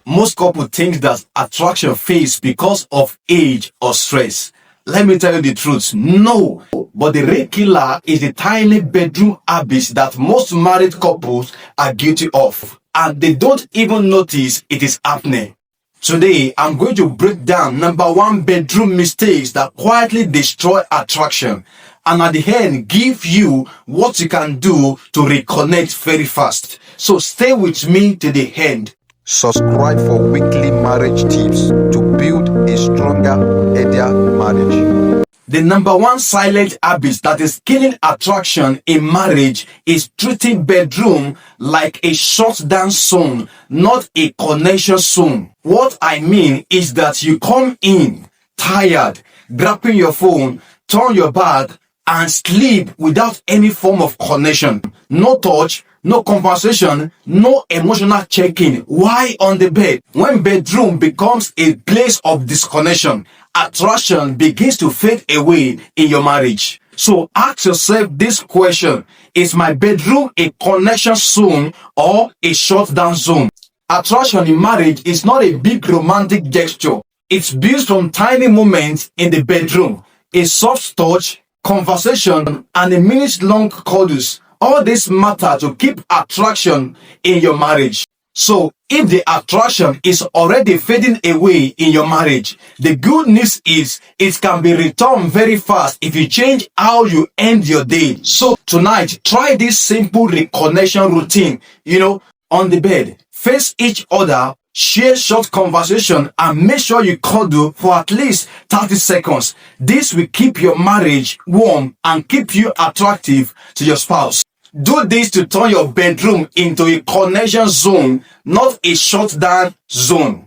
Most couples think that attraction fades because of age or stress. Let me tell you the truth. No. But the real killer is the tiny bedroom habits that most married couples are guilty of. And they don't even notice it is happening. Today, I'm going to break down number one bedroom mistakes that quietly destroy attraction. And at the end, give you what you can do to reconnect very fast. So stay with me to the end. Subscribe for weekly marriage tips to build a stronger, healthier marriage. The number one silent habit that is killing attraction in marriage is treating bedroom like a shutdown zone, not a connection zone. What I mean is that you come in tired, grabbing your phone, turn your back, and sleep without any form of connection. No touch, no conversation, no emotional check-in. Why on the bed? When bedroom becomes a place of disconnection, attraction begins to fade away in your marriage. So ask yourself this question: is my bedroom a connection zone or a shutdown zone? Attraction in marriage is not a big romantic gesture. It's built from tiny moments in the bedroom, a soft touch, conversation, and a minute-long cuddles. All this matter to keep attraction in your marriage. So, if the attraction is already fading away in your marriage, the good news is it can be returned very fast if you change how you end your day. So, tonight, try this simple reconnection routine. On the bed, face each other, share short conversation, and make sure you cuddle for at least 30 seconds. This will keep your marriage warm and keep you attractive to your spouse. Do this to turn your bedroom into a connection zone, not a shutdown zone.